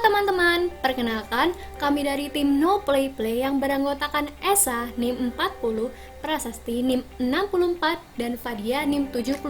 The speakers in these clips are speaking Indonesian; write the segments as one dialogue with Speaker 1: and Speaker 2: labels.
Speaker 1: teman-teman, perkenalkan kami dari tim No Play Play yang beranggotakan Esa NIM 40, Prasasti NIM 64, dan Fadia NIM 71.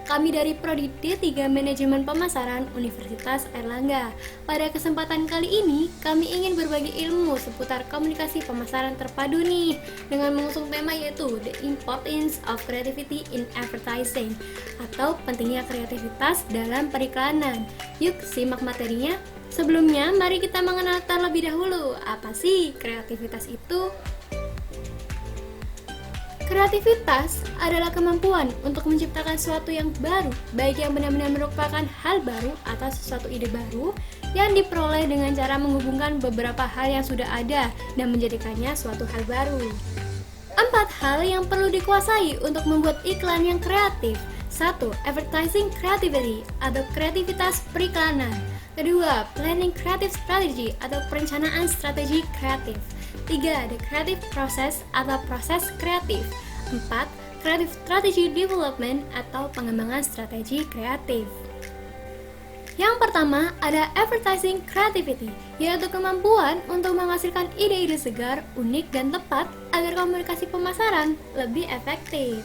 Speaker 1: Kami dari Prodi D3 Manajemen Pemasaran Universitas Airlangga. Pada kesempatan kali ini, kami ingin berbagi ilmu seputar komunikasi pemasaran terpadu nih, dengan mengusung tema yaitu The Importance of Creativity in Advertising, atau pentingnya kreativitas dalam periklanan. Yuk simak materinya. Sebelumnya, mari kita mengenal terlebih dahulu, apa sih kreativitas itu? Kreativitas adalah kemampuan untuk menciptakan sesuatu yang baru, baik yang benar-benar merupakan hal baru atau sesuatu ide baru yang diperoleh dengan cara menghubungkan beberapa hal yang sudah ada dan menjadikannya suatu hal baru. 4 hal yang perlu dikuasai untuk membuat iklan yang kreatif. 1. Advertising creativity atau kreativitas periklanan. 2. Planning creative strategy atau perencanaan strategi kreatif. 3. The creative process atau proses kreatif. 4. Creative strategy development atau pengembangan strategi kreatif. Yang pertama ada advertising creativity, yaitu kemampuan untuk menghasilkan ide-ide segar, unik, dan tepat agar komunikasi pemasaran lebih efektif.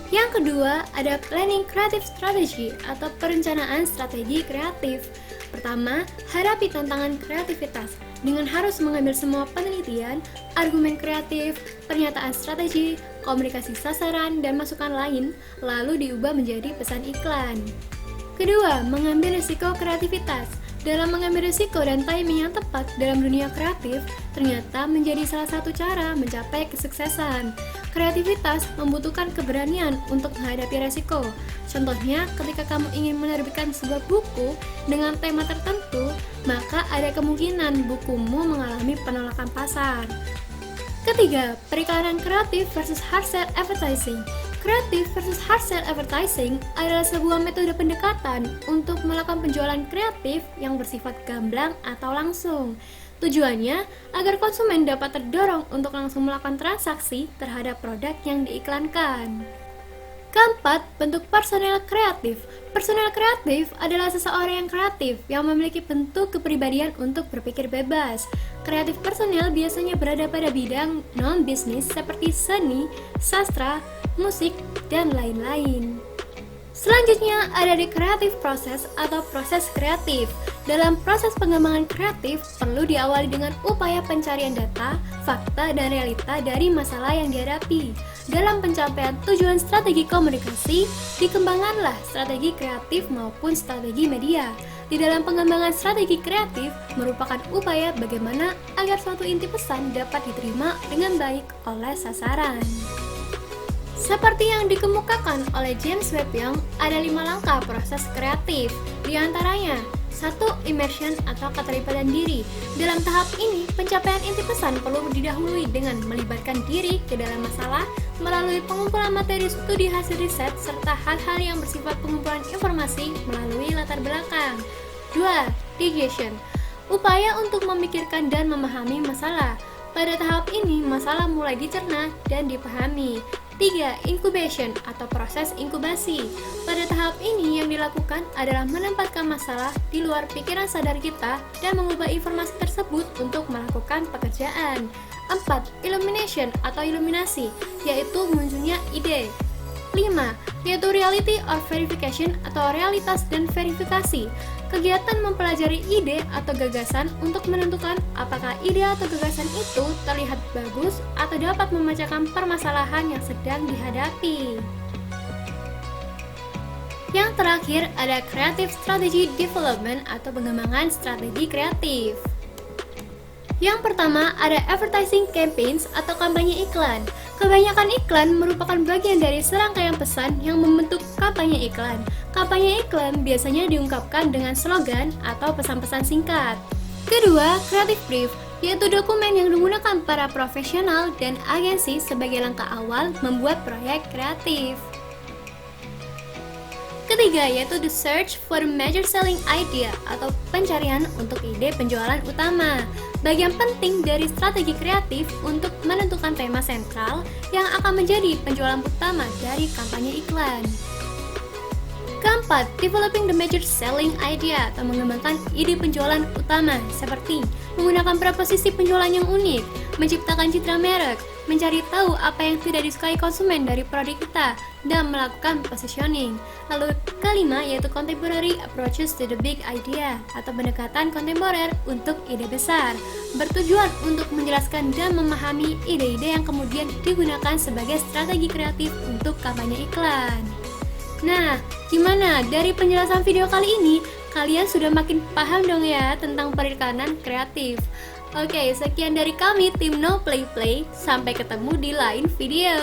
Speaker 1: Yang kedua, ada planning creative strategy atau perencanaan strategi kreatif. Pertama, hadapi tantangan kreativitas dengan harus mengambil semua penelitian, argumen kreatif, pernyataan strategi, komunikasi sasaran, dan masukan lain, lalu diubah menjadi pesan iklan. Kedua, mengambil risiko kreativitas. Dalam mengambil risiko dan timing yang tepat dalam dunia kreatif, ternyata menjadi salah satu cara mencapai kesuksesan. Kreativitas membutuhkan keberanian untuk menghadapi resiko. Contohnya, ketika kamu ingin menerbitkan sebuah buku dengan tema tertentu, maka ada kemungkinan bukumu mengalami penolakan pasar. Ketiga, periklanan kreatif versus hard sell advertising. Kreatif versus hard sell advertising adalah sebuah metode pendekatan untuk melakukan penjualan kreatif yang bersifat gamblang atau langsung. Tujuannya agar konsumen dapat terdorong untuk langsung melakukan transaksi terhadap produk yang diiklankan. Keempat, bentuk personel kreatif. Personel kreatif adalah seseorang yang kreatif yang memiliki bentuk kepribadian untuk berpikir bebas. Kreatif personel biasanya berada pada bidang non-bisnis seperti seni, sastra, musik, dan lain-lain. Selanjutnya ada di creative process atau proses kreatif. Dalam proses pengembangan kreatif perlu diawali dengan upaya pencarian data, fakta, dan realita dari masalah yang dihadapi. Dalam pencapaian tujuan strategi komunikasi, dikembangkanlah strategi kreatif maupun strategi media. Di dalam pengembangan strategi kreatif merupakan upaya bagaimana agar suatu inti pesan dapat diterima dengan baik oleh sasaran. Seperti yang dikemukakan oleh James Webb Young, ada 5 langkah proses kreatif. Di antaranya, 1. Immersion atau keterlibatan diri. Dalam tahap ini, pencapaian inti pesan perlu didahului dengan melibatkan diri ke dalam masalah melalui pengumpulan materi studi hasil riset serta hal-hal yang bersifat pengumpulan informasi melalui latar belakang. 2. Digestion. Upaya untuk memikirkan dan memahami masalah. Pada tahap ini, masalah mulai dicerna dan dipahami. 3. Incubation atau proses inkubasi. Pada tahap ini yang dilakukan adalah menempatkan masalah di luar pikiran sadar kita dan mengubah informasi tersebut untuk melakukan pekerjaan. 4. Illumination atau iluminasi, yaitu munculnya ide. 5. Yaitu reality or verification atau realitas dan verifikasi. Kegiatan mempelajari ide atau gagasan untuk menentukan apakah ide atau gagasan itu terlihat bagus atau dapat memecahkan permasalahan yang sedang dihadapi. Yang terakhir ada Creative Strategy Development atau pengembangan strategi kreatif. Yang pertama ada advertising campaigns atau kampanye iklan. Kebanyakan iklan merupakan bagian dari serangkaian pesan yang membentuk kampanye iklan. Kampanye iklan biasanya diungkapkan dengan slogan atau pesan-pesan singkat. Kedua, creative brief, yaitu dokumen yang digunakan para profesional dan agensi sebagai langkah awal membuat proyek kreatif. Ketiga, yaitu the search for major selling idea atau pencarian untuk ide penjualan utama. Bagian penting dari strategi kreatif untuk menentukan tema sentral yang akan menjadi penjualan utama dari kampanye iklan. Keempat, developing the major selling idea atau mengembangkan ide penjualan utama seperti menggunakan proposisi penjualan yang unik, menciptakan citra merek, mencari tahu apa yang tidak disukai konsumen dari produk kita, dan melakukan positioning. Lalu kelima yaitu contemporary approaches to the big idea atau pendekatan kontemporer untuk ide besar, bertujuan untuk menjelaskan dan memahami ide-ide yang kemudian digunakan sebagai strategi kreatif untuk kampanye iklan. Nah, gimana? Dari penjelasan video kali ini, kalian sudah makin paham dong ya tentang periklanan kreatif. Oke, sekian dari kami tim No Play Play. Sampai ketemu di lain video.